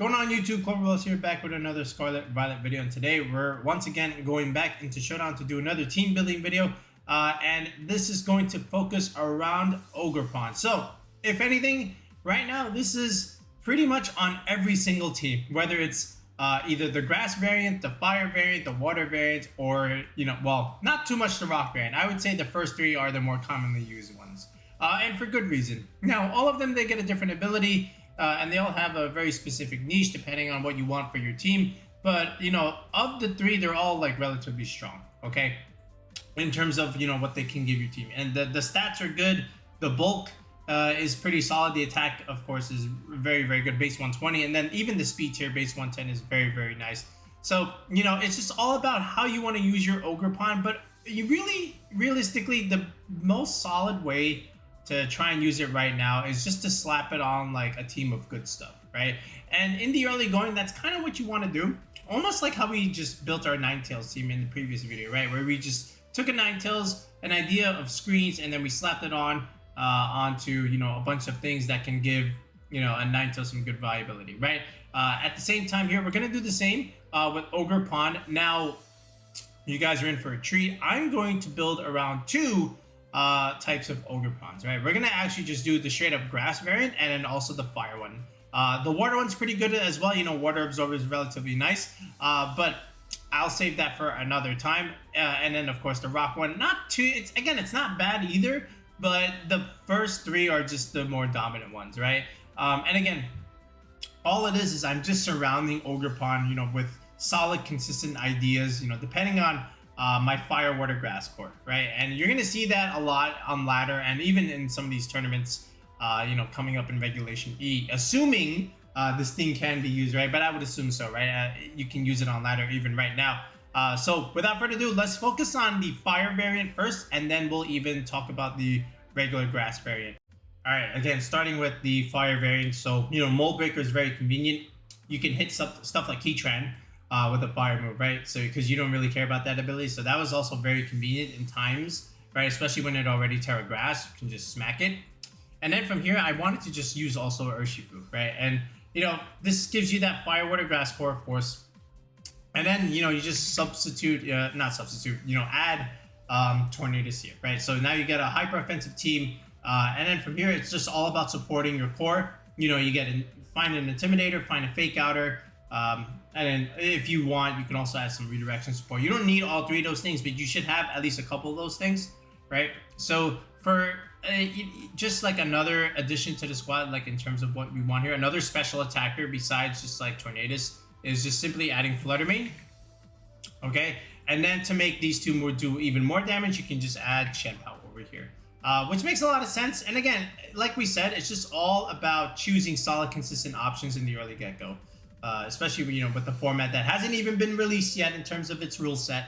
Going on YouTube, Cloverwell's here back with another Scarlet Violet video, and today we're once again going back into Showdown to do another team building video, and this is going to focus around Ogerpon. So if anything, right now this is pretty much on every single team, whether it's either the grass variant, the fire variant, the water variant, or well, not too much the rock variant. I would say the first three are the more commonly used ones, and for good reason. Now all of them, they get a different ability. And they all have a very specific niche depending on what you want for your team. But, of the three, they're all like relatively strong, okay? In terms of, what they can give your team. And the stats are good. The bulk is pretty solid. The attack, of course, is very, very good, base 120. And then even the speed tier, base 110, is very, very nice. So, it's just all about how you want to use your Ogerpon. But you realistically, the most solid way to try and use it right now is just to slap it on like a team of good stuff, right? And in the early going, that's kind of what you want to do, almost like how we just built our Ninetales team in the previous video, right? Where we just took a Ninetales, an idea of screens, and then we slapped it on onto a bunch of things that can give a Ninetales some good viability, right? At the same time here, we're gonna do the same with Ogerpon. Now you guys are in for a treat. I'm going to build around two types of Ogerpons, right? We're gonna actually just do the straight up grass variant and then also the fire one. The water one's pretty good as well. Water absorber is relatively nice, but I'll save that for another time. And then of course the rock one, it's not bad either, but the first three are just the more dominant ones, right? And again, all it is I'm just surrounding Ogerpon, with solid, consistent ideas, depending on my fire, water, grass core, right? And you're gonna see that a lot on ladder and even in some of these tournaments, coming up in regulation E, assuming this thing can be used, right? But I would assume so, right? You can use it on ladder even right now. So without further ado, let's focus on the fire variant first, and then we'll even talk about the regular grass variant. All right, again, starting with the fire variant. So, Mold Breaker is very convenient. You can hit stuff like Keytran with a fire move, right? So because you don't really care about that ability, so that was also very convenient in times, right? Especially when it already Terra Grass, you can just smack it. And then from here, I wanted to just use also Urshifu, right? And this gives you that fire, water, grass core, of course. And then you just add Tornadus here, right? So now you get a hyper offensive team, and then from here it's just all about supporting your core. You find an Intimidator, find a Fake Outer. And then if you want, you can also add some redirection support. You don't need all three of those things, but you should have at least a couple of those things, right? So for just like another addition to the squad, like in terms of what we want here, another special attacker besides just like Tornadus is just simply adding Fluttermane, okay? And then to make these two do even more damage, you can just add Shenpao over here, which makes a lot of sense. And again, like we said, it's just all about choosing solid, consistent options in the early get-go. Especially with the format that hasn't even been released yet in terms of its rule set.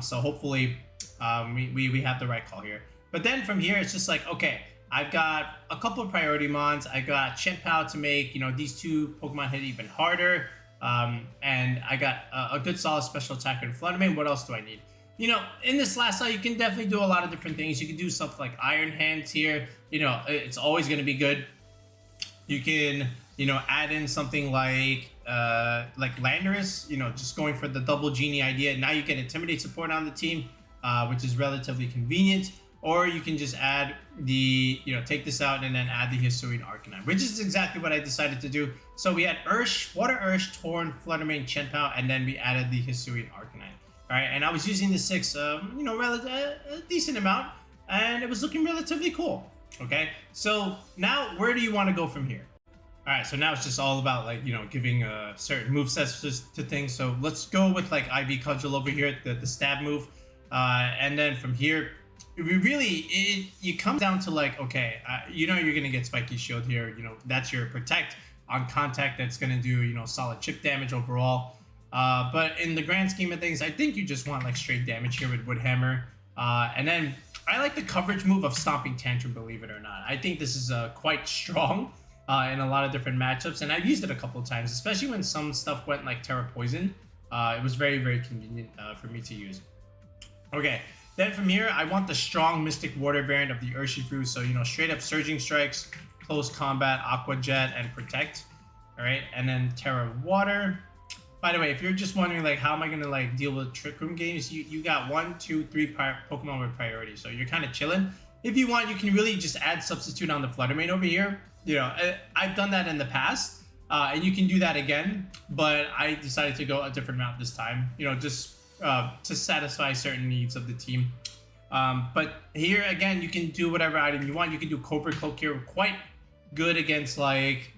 So hopefully we have the right call here. But then from here, it's just like, okay, I've got a couple of priority mons. I got Shenpao to make these two Pokemon hit even harder. And I got a good solid special attacker in Fluttermane. What else do I need? In this last slide, you can definitely do a lot of different things. You can do stuff like Iron Hands here. It's always going to be good. You can add in something like Landorus, just going for the double genie idea. Now you get Intimidate support on the team, which is relatively convenient. Or you can just add the, take this out and then add the Hisuian Arcanine, which is exactly what I decided to do. So we had Water Ursh, Torn, Fluttermane, Shenpao, and then we added the Hisuian Arcanine. All right, and I was using the 6, a decent amount, and it was looking relatively cool. Okay, so now where do you want to go from here? All right, so now it's just all about giving certain movesets to things. So let's go with like IV Cudgel over here, the stab move, and then from here, it comes down to like, okay, you're gonna get Spiky Shield here. That's your protect on contact. That's gonna do solid chip damage overall. But in the grand scheme of things, I think you just want like straight damage here with Woodhammer, and then I like the coverage move of Stomping Tantrum, believe it or not. I think this is quite strong in a lot of different matchups, and I've used it a couple of times, especially when some stuff went like Terra Poison. It was very, very convenient for me to use. Okay, then from here, I want the strong Mystic Water variant of the Urshifu, so straight up Surging Strikes, Close Combat, Aqua Jet, and Protect. All right, and then Terra Water. By the way, if you're just wondering like how am I gonna like deal with Trick Room games, you got 1, 2, 3 Pokemon with priority, so you're kind of chilling. If you want, you can really just add Substitute on the Fluttermane over here. You know, I've done that in the past, and you can do that again. But I decided to go a different route this time. You know, just to satisfy certain needs of the team. But here again, you can do whatever item you want. You can do Covert Cloak here, quite good against like.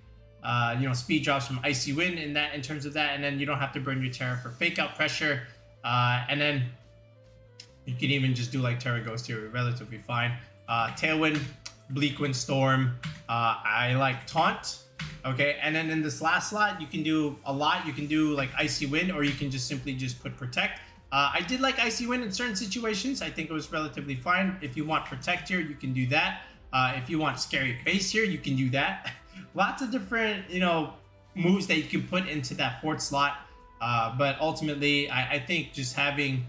You know, speed drops from Icy Wind in terms of that, and then you don't have to burn your Terra for Fake Out Pressure, and then you can even just do like Terra Ghost here, relatively fine. Tailwind, Bleak Wind Storm, I like Taunt, okay, and then in this last slot you can do a lot. You can do like Icy Wind, or you can just simply just put Protect. I did like Icy Wind in certain situations. I think it was relatively fine. If you want Protect here, you can do that. If you want Scary Face here, you can do that. Lots of different, you know, moves that you can put into that 4th slot. But ultimately, I think just having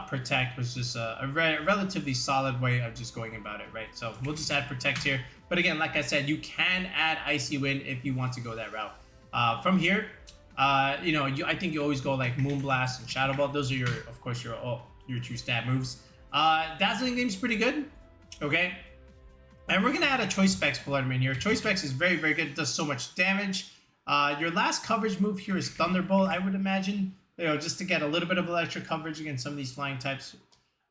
Protect was just a relatively solid way of just going about it, right? So we'll just add Protect here. But again, like I said, you can add Icy Wind if you want to go that route. From here, you know, I think you always go like Moonblast and Shadow Ball. Those are your, of course, your 2 stat moves. Dazzling Gleam's pretty good, okay? And we're going to add a Choice Specs Fluttermane here. Choice Specs is very, very good. It does so much damage. Your last coverage move here is Thunderbolt, I would imagine. You know, just to get a little bit of extra coverage against some of these flying types.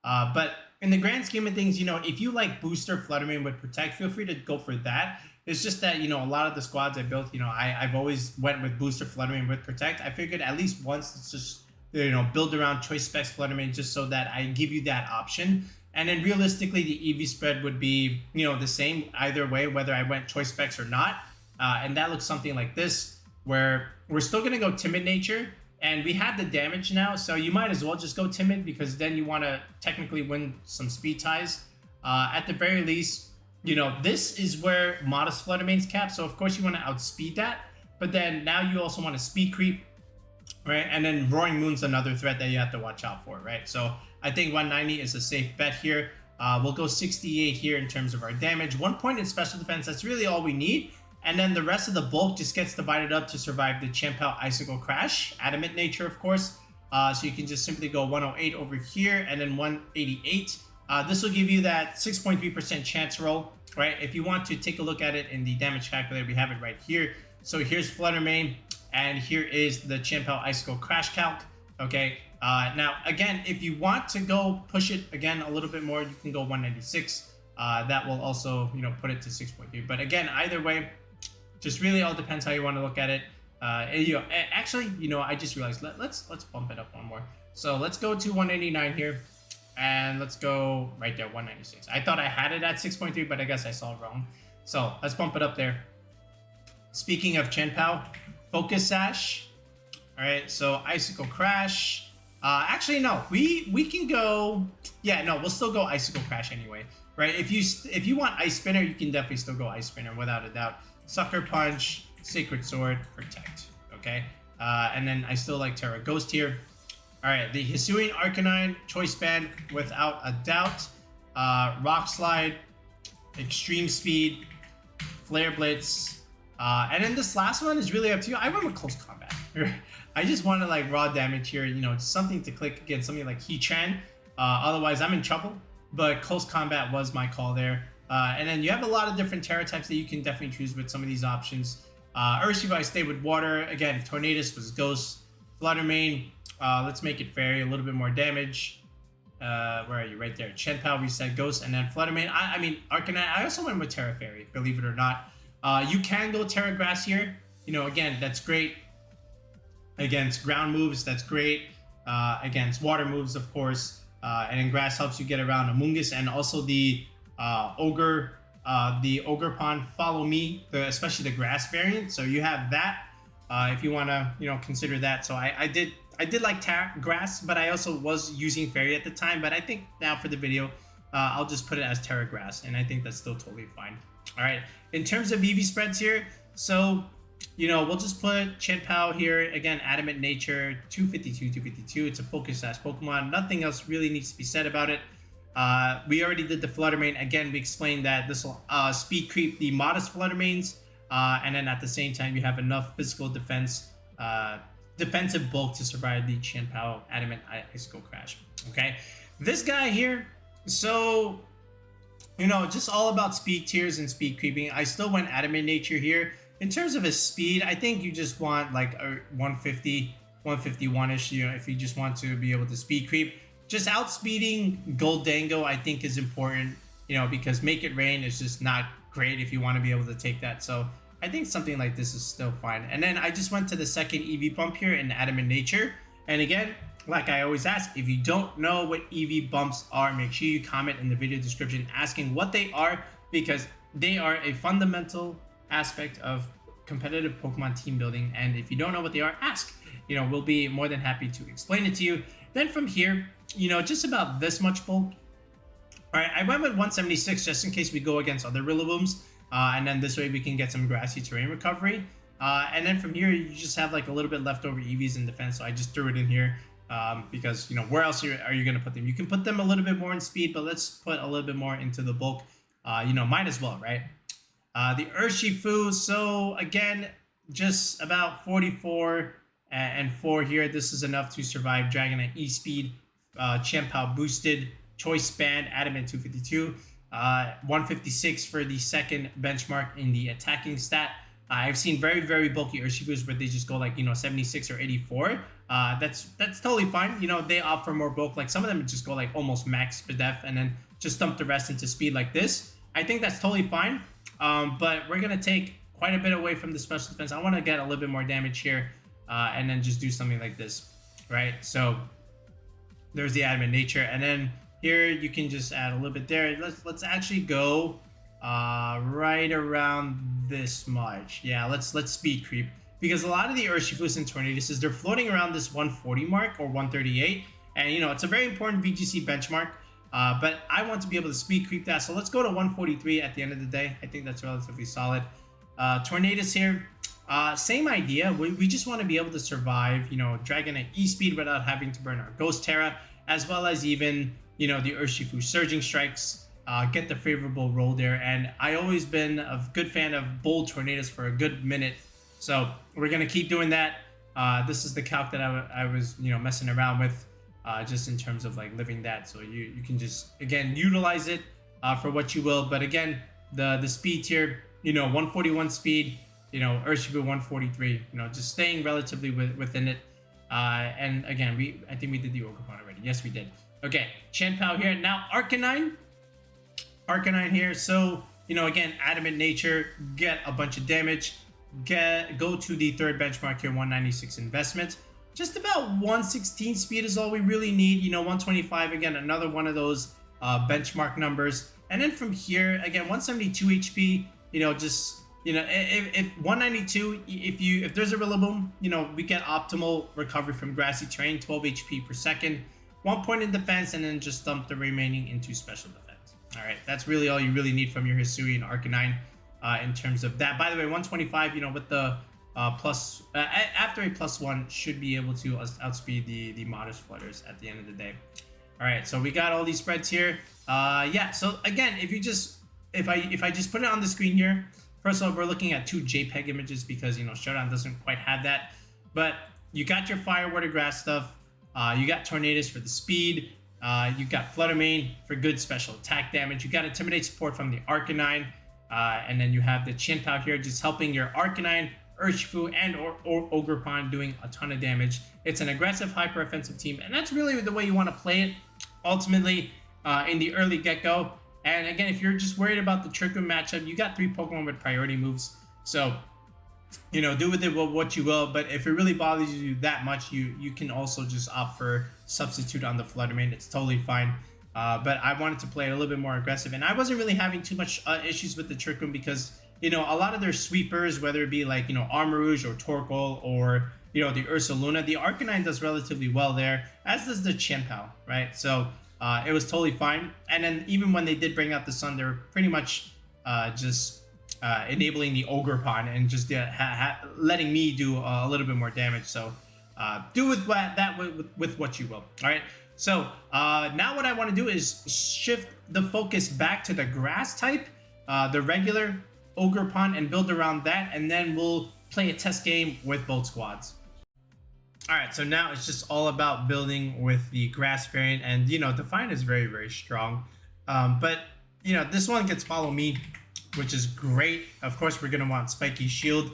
But in the grand scheme of things, you know, if you like Booster Fluttermane with Protect, feel free to go for that. It's just that, you know, a lot of the squads I built, you know, I've always went with Booster Fluttermane with Protect. I figured at least once it's just, you know, build around Choice Specs Fluttermane just so that I give you that option. And then realistically, the EV spread would be, you know, the same either way, whether I went Choice Specs or not. And that looks something like this, where we're still going to go Timid Nature. And we have the damage now, so you might as well just go Timid, because then you want to technically win some speed ties. At the very least, you know, this is where Modest Fluttermane's capped. So, of course, you want to outspeed that. But then now you also want to speed creep, right? And then Roaring Moon's another threat that you have to watch out for, right? So I think 190 is a safe bet here. We'll go 68 here in terms of our damage. 1 point in special defense, that's really all we need. And then the rest of the bulk just gets divided up to survive the Chien-Pao Icicle Crash. Adamant Nature, of course. So you can just simply go 108 over here and then 188. This will give you that 6.3% chance roll, right? If you want to take a look at it in the damage calculator, we have it right here. So here's Fluttermane, and here is the Chien-Pao Icicle Crash calc, okay? Now, again, if you want to go push it again a little bit more, you can go 196. That will also, you know, put it to 6.3. But again, either way, just really all depends how you want to look at it. You know, actually, you know, I just realized let's bump it up one more. So let's go to 189 here, and let's go right there, 196. I thought I had it at 6.3, but I guess I saw it wrong. So let's bump it up there. Speaking of Chien-Pao, Focus Sash. All right, so Icicle Crash. Actually, no, we can go. Yeah, no, we'll still go Icicle Crash anyway, right? If you want Ice Spinner, you can definitely still go Ice Spinner without a doubt. Sucker Punch, Sacred Sword, Protect, okay? And then I still like Terra Ghost here. All right, the Hisuian Arcanine, Choice Band, without a doubt. Rock Slide, Extreme Speed, Flare Blitz. And then this last one is really up to you. I went with Close Combat. I just wanted like raw damage here, you know, something to click against something like Heatran. Otherwise, I'm in trouble. But Close Combat was my call there. And then you have a lot of different Terra types that you can definitely choose with some of these options. Urshifu, I stayed with Water. Again, Tornadus was Ghost. Fluttermane, let's make it fairy, a little bit more damage. Where are you? Right there. Chien-Pao, we said Ghost. And then Fluttermane, I mean, Arcanine, I also went with Terra Fairy, believe it or not. You can go Terra Grass here. You know, again, that's great. Against ground moves, that's great. Against water moves, of course. And then Grass helps you get around Amoonguss, and also the Ogerpon Follow Me, especially the Grass variant. So you have that if you want to, you know, consider that. So I did like Grass, but I also was using Fairy at the time. But I think now for the video, I'll just put it as Terra Grass, and I think that's still totally fine. All right, in terms of EV spreads here, so, you know, we'll just put Chien-Pao here. Again, Adamant Nature, 252, 252. It's a Focus Sash Pokemon. Nothing else really needs to be said about it. We already did the Fluttermane. Again, we explained that this will speed creep the Modest Fluttermanes. and then at the same time you have enough physical defense, defensive bulk to survive the Chien-Pao Adamant Icicle Crash. Okay, this guy here, so just all about speed tiers and speed creeping. I still went Adamant Nature here. In terms of his speed, I think you just want like a 150, 151-ish, if you just want to be able to speed creep. Just outspeeding Goldango, I think, is important, because Make It Rain is just not great if you want to be able to take that. So I think something like this is still fine. And then I just went to the second EV bump here in Adamant Nature. And again, like I always ask, if you don't know what EV bumps are, make sure you comment in the video description asking what they are, because they are a fundamental aspect of competitive Pokemon team building. And if you don't know what they are, ask. We'll be more than happy to explain it to you. Then from here, just about this much bulk. All right, I went with 176 just in case we go against other Rillabooms. And then this way we can get some grassy terrain recovery. And then from here, you just have like a little bit leftover EVs in defense. So I just threw it in here because, where else are you going to put them? You can put them a little bit more in speed, but let's put a little bit more into the bulk. Might as well, right? The Urshifu, so again, just about 44 and 4 here. This is enough to survive Dragonite E-Speed, Chien-Pao boosted, Choice Band, Adamant 252, 156 for the second benchmark in the attacking stat. I've seen very, very bulky Urshifus where they just go like, 76 or 84. That's totally fine. They opt for more bulk. Like some of them just go like almost max def and then just dump the rest into speed like this. I think that's totally fine. But we're going to take quite a bit away from the special defense. I want to get a little bit more damage here and then just do something like this, right? So there's the Adamant Nature. And then here you can just add a little bit there. Let's actually go right around this much. Yeah, let's speed creep. Because a lot of the Urshifus and Tornadoes, they're floating around this 140 mark or 138. And, it's a very important VGC benchmark. But I want to be able to speed creep that. So let's go to 143 at the end of the day. I think that's relatively solid. Tornadoes here, same idea. We just want to be able to survive, Dragonite E-Speed without having to burn our Ghost Terra, as well as even, the Urshifu Surging Strikes, get the favorable roll there. And I always been a good fan of Bold Tornadoes for a good minute. So we're going to keep doing that. This is the calc that I was, messing around with. Just in terms of like living that, so you can just again utilize it for what you will. But again, the speed tier, 141 speed, Urshifu 143, just staying relatively within it. And again, I think we did the Ogerpon already. Yes, we did. Okay, Chien-Pao here now. Arcanine here. So again, Adamant Nature, get a bunch of damage. Go to the third benchmark here, 196 investment. Just about 116 speed is all we really need. 125, again, another one of those benchmark numbers. And then from here, again, 172 HP, if 192, if there's a Rillaboom, we get optimal recovery from grassy terrain, 12 HP per second, 1 point in defense, and then just dump the remaining into special defense. All right, that's really all you really need from your Hisui and Arcanine in terms of that. By the way, 125, with the plus after a +1 should be able to outspeed the modest flutters at the end of the day. All right, so we got all these spreads here. Yeah, so again, if I just put it on the screen here, first of all, we're looking at 2 JPEG images because Showdown doesn't quite have that. But you got your Fire, Water, Grass stuff. You got Tornadoes for the speed. You got Flutter Mane for good special attack damage. You got Intimidate support from the Arcanine, and then you have the Chien-Pao here just helping your Arcanine, Urshifu, and or Ogerpon doing a ton of damage. It's an aggressive, hyper-offensive team, and that's really the way you want to play it, ultimately, in the early get-go. And again, if you're just worried about the Trick Room matchup, you got 3 Pokemon with priority moves. So, do with it what you will, but if it really bothers you that much, you can also just opt for Substitute on the Flutter Mane. It's totally fine. But I wanted to play it a little bit more aggressive, and I wasn't really having too much issues with the Trick Room because a lot of their sweepers, whether it be like, Armarouge or Torkoal or, the Ursaluna, the Arcanine does relatively well there, as does the Chien-Pao, right? So it was totally fine. And then even when they did bring out the Sun, they were pretty much just enabling the Ogerpon and just letting me do a little bit more damage. So do with that with what you will. All right. So now what I want to do is shift the focus back to the grass type, the regular Ogerpon and build around that, and then we'll play a test game with both squads. Alright, so now it's just all about building with the grass variant, and you know, Defiant is very, very strong. But you know, this one gets follow me, which is great. Of course, we're gonna want spiky shield.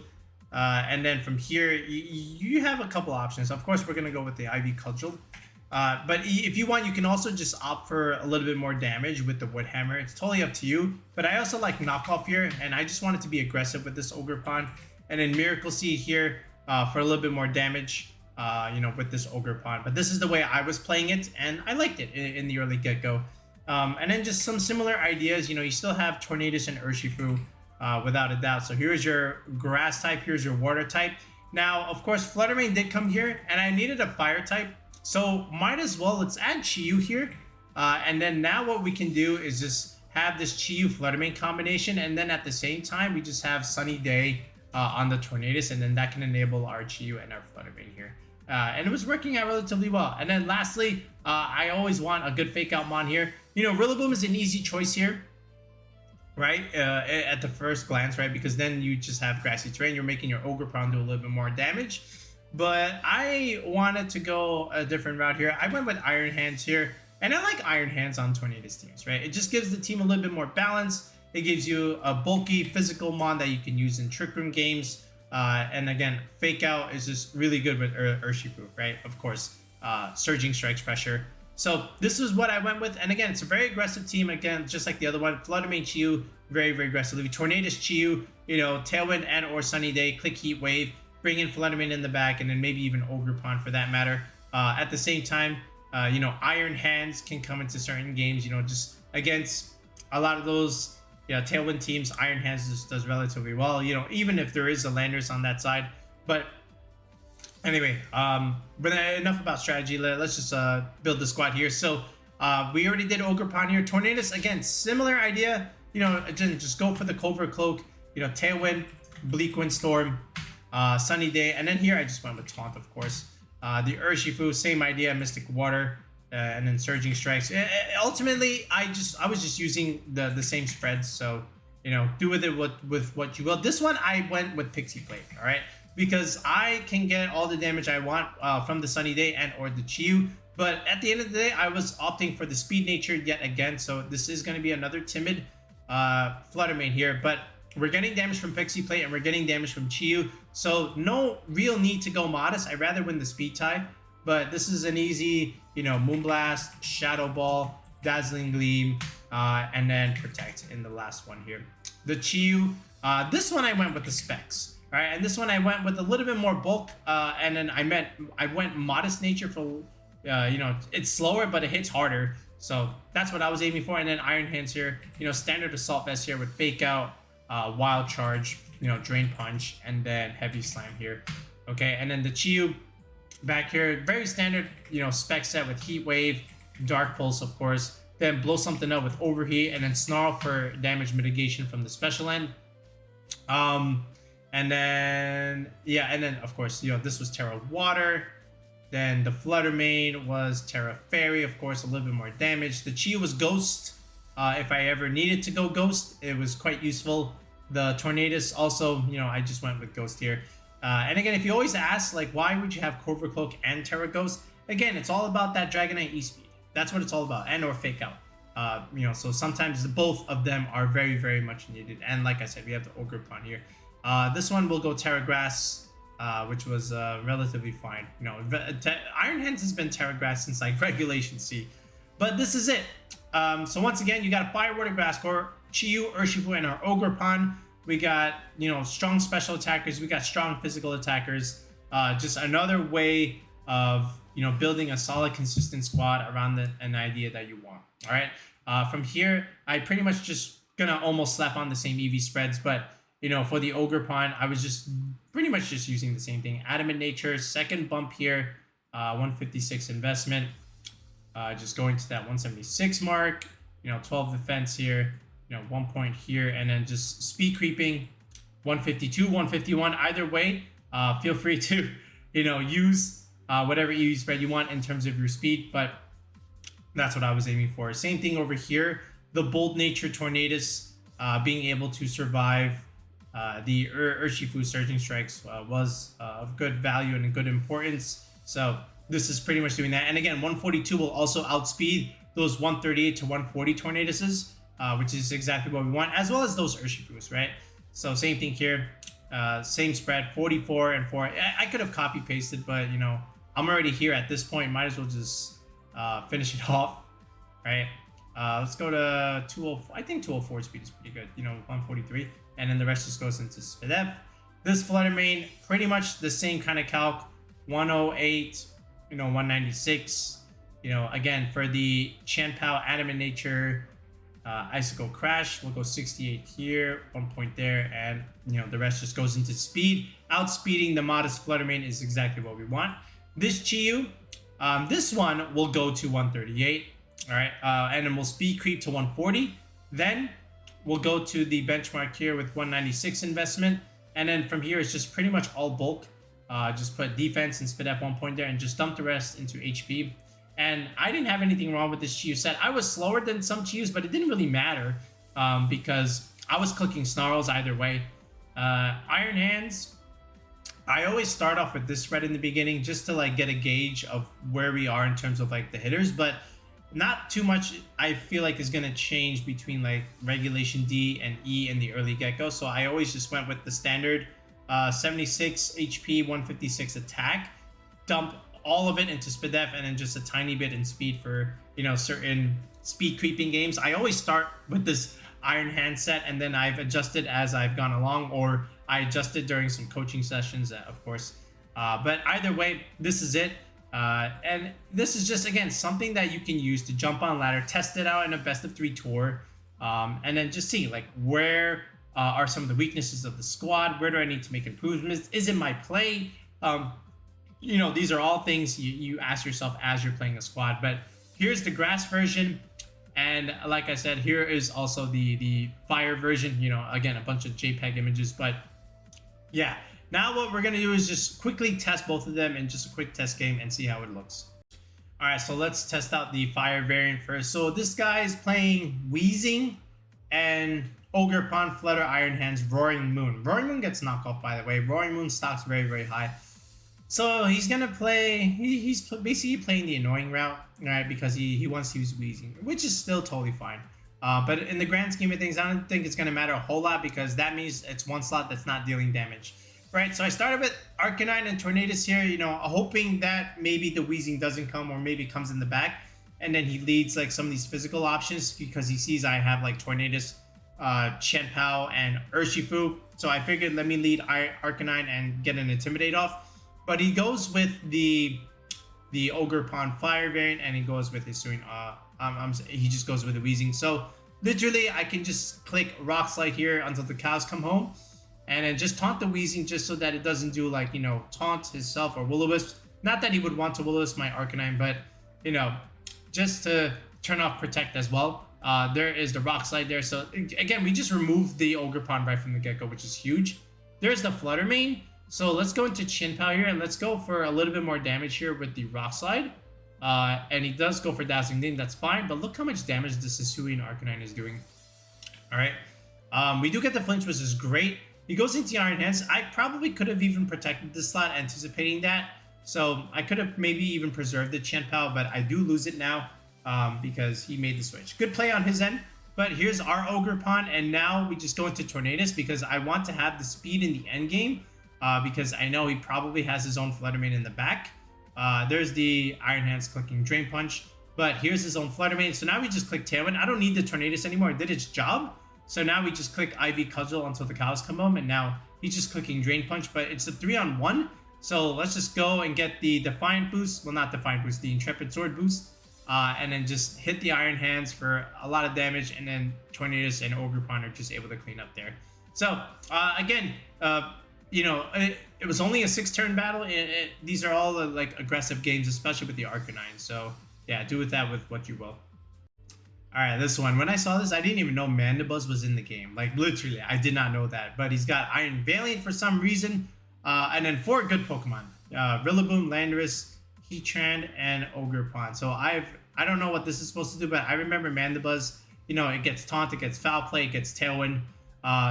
And then from here, you have a couple options. Of course, we're gonna go with the Ivy Cudgel. But if you want, you can also just opt for a little bit more damage with the Wood Hammer. It's totally up to you. But I also like knockoff here, and I just wanted to be aggressive with this Ogerpon. And then Miracle Seed here for a little bit more damage. You know, with this Ogerpon. But this is the way I was playing it, and I liked it in the early get-go. And then just some similar ideas. You know, you still have Tornadus and Urshifu, without a doubt. So here's your grass type, here's your water type. Now, of course, Fluttermane did come here, and I needed a fire type. So might as well, let's add Chi-Yu here. And then now what we can do is just have this Chi-Yu Fluttermane combination, and then at the same time, we just have Sunny Day on the Tornadus, and then that can enable our Chi-Yu and our Fluttermane here. And it was working out relatively well. And then lastly, I always want a good fake out mon here. You know, Rillaboom is an easy choice here, right? At the first glance, right? Because then you just have grassy terrain. You're making your Ogerpon do a little bit more damage. But I wanted to go a different route here. I went with Iron Hands here. And I like Iron Hands on Tornadus teams, right? It just gives the team a little bit more balance. It gives you a bulky physical mon that you can use in Trick Room games. And again, Fake Out is just really good with Urshifu, right? Of course, Surging Strikes Pressure. So this is what I went with. And again, it's a very aggressive team. Again, just like the other one. Fluttermane Chi-Yu, very, very aggressively. Tornadus Chi-Yu, you know, Tailwind and or Sunny Day, click Heat Wave, bring in Fluttermane in the back, and then maybe even Ogerpon for that matter. At the same time, you know, Iron Hands can come into certain games, you know, just against a lot of those Tailwind teams. Iron Hands just does relatively well, you know, even if there is a Landers on that side. But anyway, but enough about strategy. Let's just build the squad here. So we already did Ogerpon here. Tornadus, again, similar idea. You know, just go for the Covert Cloak, you know, Tailwind, Bleak Windstorm, Sunny Day, and then here I just went with Taunt, of course. The Urshifu, same idea, Mystic Water, and then Surging Strikes. Ultimately, I was just using the same spreads, so you know, do with it with what you will. This one I went with Pixie Plate, all right, because I can get all the damage I want from the Sunny Day and or the Chi-Yu. But at the end of the day, I was opting for the Speed Nature yet again, so this is going to be another timid Fluttermane here. But we're getting damage from Pixie Plate and we're getting damage from Chi-Yu, so no real need to go modest. I'd rather win the speed tie, but this is an easy, you know, Moonblast, Shadow Ball, Dazzling Gleam, and then Protect in the last one here. The Chi-Yu, this one I went with the specs, all right, and this one I went with a little bit more bulk, and then I went Modest Nature for, you know, it's slower but it hits harder, so that's what I was aiming for. And then Iron Hands here, you know, standard Assault Vest here with Fake Out, Wild Charge, you know, Drain Punch, and then Heavy Slam here. Okay, and then the Chi-Yu back here, very standard, you know, spec set with Heat Wave, Dark Pulse, of course, then blow something up with Overheat, and then Snarl for damage mitigation from the special end. And then, yeah, and then, of course, you know, this was Terra Water. Then the Fluttermane was Terra Fairy, of course, a little bit more damage. The Chi-Yu was Ghost. If I ever needed to go Ghost, it was quite useful. The Tornadus also, you know, I just went with Ghost here. And again, if you always ask, like, why would you have Covert Cloak and Terra Ghost? Again, it's all about that Dragonite E-Speed. That's what it's all about, and or Fake Out. You know, so sometimes both of them are very, very much needed. And like I said, we have the Ogerpon here. This one will go Terra Grass, which was relatively fine. You know, Iron Hands has been Terra Grass since like Regulation C. But this is it. So once again, you got a Fire Water Grass Core, Chi-Yu, Urshifu, and our Ogerpon. We got, you know, strong special attackers. We got strong physical attackers. Just another way of, you know, building a solid, consistent squad around an idea that you want. All right. From here, I pretty much just gonna almost slap on the same EV spreads, but you know, for the Ogerpon, I was just pretty much just using the same thing. Adamant Nature, second bump here, 156 investment. Just going to that 176 mark, you know, 12 defense here, you know, 1 point here, and then just speed creeping, 152, 151. Either way, feel free to, you know, use whatever EV spread you want in terms of your speed, but that's what I was aiming for. Same thing over here, the Bold Nature Tornadus, being able to survive the Urshifu Surging Strikes was of good value and good importance. So this is pretty much doing that. And again, 142 will also outspeed those 138 to 140 Tornadoes, which is exactly what we want, as well as those Urshifus, right? So same thing here. Same spread, 44 and 4. I could have copy pasted, but you know, I'm already here at this point. Might as well just finish it off, right? Let's go to 204. I think 204 speed is pretty good. You know, 143, and then the rest just goes into SpDef. This Flutter Mane, pretty much the same kind of calc. 108, you know, 196. You know, again for the Chien-Pao Animate Nature. Icicle Crash, we'll go 68 here, 1 point there, and you know the rest just goes into speed. Outspeeding the modest Flutter Mane is exactly what we want. This Chiyu, this one will go to 138, all right, and then we'll speed creep to 140. Then we'll go to the benchmark here with 196 investment, and then from here it's just pretty much all bulk. Just put defense and SpDef 1 point there, and just dump the rest into HP. And I didn't have anything wrong with this Chiyu set. I was slower than some Chiyus, but it didn't really matter because I was clicking Snarls either way. Iron Hands, I always start off with this spread in the beginning just to like get a gauge of where we are in terms of like the hitters, but not too much I feel like is going to change between like Regulation D and E in the early get-go. So I always just went with the standard 76 HP, 156 attack, dump all of it into SpDef, and then just a tiny bit in speed for, you know, certain speed creeping games. I always start with this Iron Hand set, and then I've adjusted as I've gone along, or I adjusted during some coaching sessions, of course. But either way, this is it. And this is just, again, something that you can use to jump on ladder, test it out in a best of 3 tour, and then just see like where are some of the weaknesses of the squad, where do I need to make improvements, is it my play? You know, these are all things you ask yourself as you're playing a squad. But here's the grass version, and like I said, here is also the fire version. You know, again, a bunch of JPEG images. But yeah, now what we're gonna do is just quickly test both of them in just a quick test game and see how it looks. All right, so let's test out the fire variant first. So this guy is playing Wheezing and Ogerpon, Flutter, Iron Hands, Roaring Moon. Roaring Moon gets knocked off, by the way. Roaring Moon stocks very, very high. So he's gonna play, he's basically playing the annoying route, right? Because he wants to use Wheezing, which is still totally fine. But in the grand scheme of things, I don't think it's gonna matter a whole lot because that means it's one slot that's not dealing damage, right? So I started with Arcanine and Tornadus here, you know, hoping that maybe the Wheezing doesn't come or maybe comes in the back, and then he leads like some of these physical options because he sees I have like Tornadus, Chien-Pao, and Urshifu. So I figured let me lead Arcanine and get an Intimidate off. But he goes with the Ogerpon Fire variant, and he goes with his he just goes with the Wheezing. So literally, I can just click Rock Slide here until the cows come home, and then just taunt the Wheezing just so that it doesn't do like, you know, taunt himself or Will-O-Wisp. Not that he would want to Will-O-Wisp my Arcanine, but you know, just to turn off Protect as well. There is the Rock Slide there. So again, we just removed the Ogerpon right from the get-go, which is huge. There's the Flutter Mane. So let's go into Chien-Pao here, and let's go for a little bit more damage here with the Rock Slide. And he does go for Dazzling Gleam, that's fine, but look how much damage this Hisuian Arcanine is doing. Alright, we do get the flinch, which is great. He goes into Iron Hands. I probably could have even protected this slot, anticipating that. So I could have maybe even preserved the Chien-Pao, but I do lose it now because he made the switch. Good play on his end. But here's our Ogerpon, and now we just go into Tornadus because I want to have the speed in the end game. Because I know he probably has his own Flutter Mane in the back. There's the Iron Hands clicking Drain Punch, but here's his own Flutter Mane. So now we just click Tailwind. I don't need the Tornadus anymore. It did its job. So now we just click Ivy Cudgel until the cows come home, and now he's just clicking Drain Punch, but it's a 3-on-1. So let's just go and get the Defiant boost. Well, not Defiant boost, the Intrepid Sword boost. And then just hit the Iron Hands for a lot of damage, and then Tornadus and Ogerpon are just able to clean up there. So again, you know, it was only a 6-turn battle. These are all like aggressive games, especially with the Arcanine. So yeah, do with that with what you will. All right, this one. When I saw this, I didn't even know Mandibuzz was in the game. Like literally, I did not know that. But he's got Iron Valiant for some reason, and then 4 good Pokemon: Rillaboom, Landorus, Heatran, and Ogerpon. So I don't know what this is supposed to do, but I remember Mandibuzz. You know, it gets Taunt, it gets Foul Play, it gets Tailwind.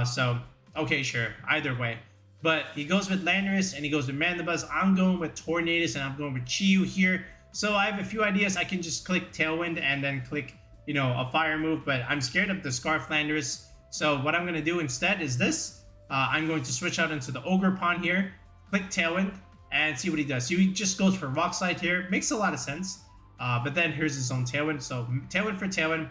So Okay, sure. Either way. But he goes with Landorus and he goes with Mandibuzz. I'm going with Tornadus and I'm going with Chi-Yu here. So I have a few ideas. I can just click Tailwind and then click, you know, a fire move. But I'm scared of the Scarf Landorus. So what I'm going to do instead is this. I'm going to switch out into the Ogerpon here. Click Tailwind and see what he does. So he just goes for Rock Slide here. Makes a lot of sense. But then here's his own Tailwind. So Tailwind for Tailwind.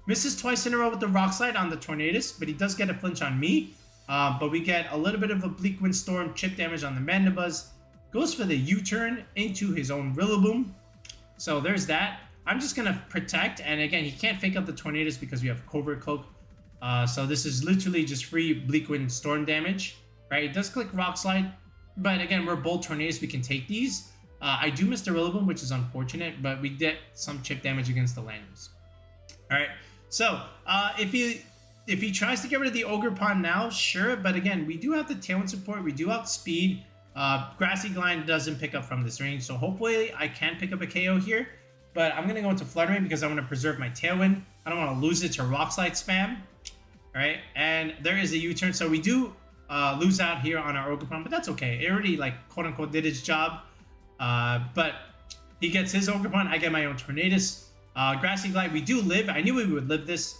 Misses twice in a row with the Rock Slide on the Tornadus, but he does get a flinch on me. But we get a little bit of a Bleak Wind Storm chip damage on the Mandibuzz. Goes for the U-turn into his own Rillaboom. So there's that. I'm just going to protect. And again, he can't fake out the Tornadus because we have Covert Cloak. So this is literally just free Bleak Wind Storm damage. Right? It does click Rock Slide. But again, we're both Tornadus. We can take these. I do miss the Rillaboom, which is unfortunate. But we get some chip damage against the Landorus. Alright. So, if he tries to get rid of the Ogerpon now, sure. But again, we do have the Tailwind support. We do have speed. Grassy Glide doesn't pick up from this range. So hopefully I can pick up a KO here. But I'm going to go into Flutter Mane because I want to preserve my Tailwind. I don't want to lose it to Rock Slide spam. Alright, and there is a U-turn. So we do lose out here on our Ogerpon, but that's okay. It already, like, quote-unquote did its job. But he gets his Ogerpon. I get my own Tornadus. Grassy Glide, we do live. I knew we would live this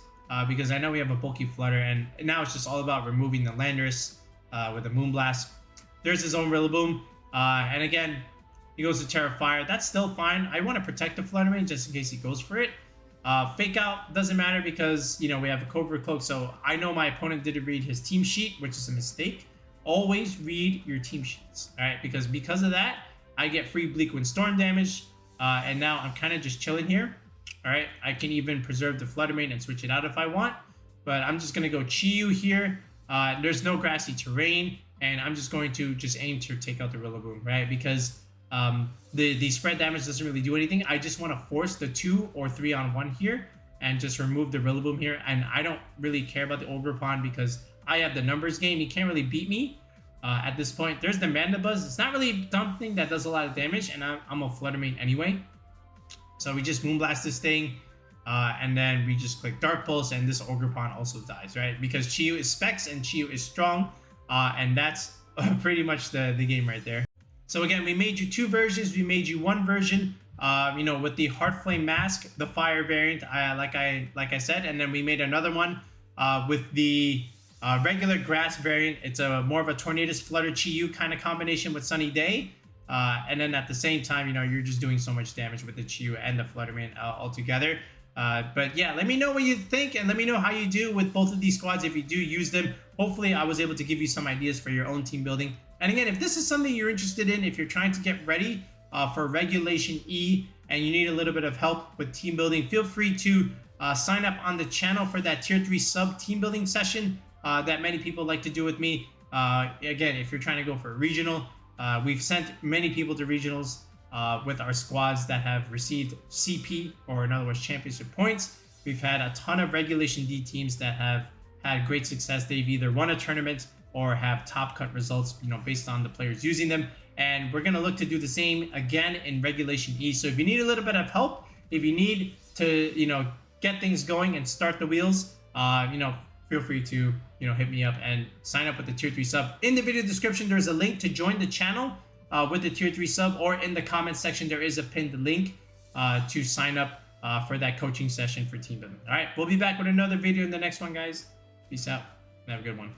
because I know we have a bulky Flutter, and now it's just all about removing the Landorus with a Moonblast. There's his own Rillaboom, and again, he goes to Terra Fire. That's still fine. I want to protect the Flutter Mane just in case he goes for it. Fake Out doesn't matter because, you know, we have a Covert Cloak, so I know my opponent didn't read his team sheet, which is a mistake. Always read your team sheets, all right? Because of that, I get free Bleak Wind Storm damage, and now I'm kind of just chilling here. All right, I can even preserve the Flutter Mane and switch it out if I want, but I'm just going to go Chi-Yu here. There's no grassy terrain, and I'm just going to just aim to take out the Rillaboom, right? Because the spread damage doesn't really do anything. I just want to force the 2 or 3 on 1 here and just remove the Rillaboom here, and I don't really care about the Ogerpon because I have the numbers game. He can't really beat me at this point. There's the Mandibuzz. It's not really something that does a lot of damage, and I'm a Flutter Mane anyway. So we just Moonblast this thing, and then we just click Dark Pulse, and this Ogerpon also dies, right? Because Chi-Yu is Specs and Chi-Yu is strong, and that's pretty much the game right there. So again, we made you 2 versions. We made you 1 version, you know, with the Heart Flame Mask, the Fire variant, like I said, and then we made another one with the regular Grass variant. It's more of a Tornadus Flutter Chi-Yu kind of combination with Sunny Day. And then at the same time, you know, you're just doing so much damage with the Chi-Yu and the Flutter Mane all together. But yeah, let me know what you think and let me know how you do with both of these squads if you do use them. Hopefully, I was able to give you some ideas for your own team building. And again, if this is something you're interested in, if you're trying to get ready for Regulation E and you need a little bit of help with team building, feel free to sign up on the channel for that Tier 3 sub team building session that many people like to do with me. Again, if you're trying to go for a regional, we've sent many people to regionals with our squads that have received CP, or in other words, championship points. We've had a ton of Regulation D teams that have had great success. They've either won a tournament or have top cut results, you know, based on the players using them. And we're going to look to do the same again in Regulation E. So if you need a little bit of help, if you need to, you know, get things going and start the wheels, you know, feel free to, you know, hit me up and sign up with the Tier 3 sub. In the video description, there's a link to join the channel with the Tier 3 sub, or in the comment section, there is a pinned link to sign up for that coaching session for team building. All right, we'll be back with another video in the next one, guys. Peace out and have a good one.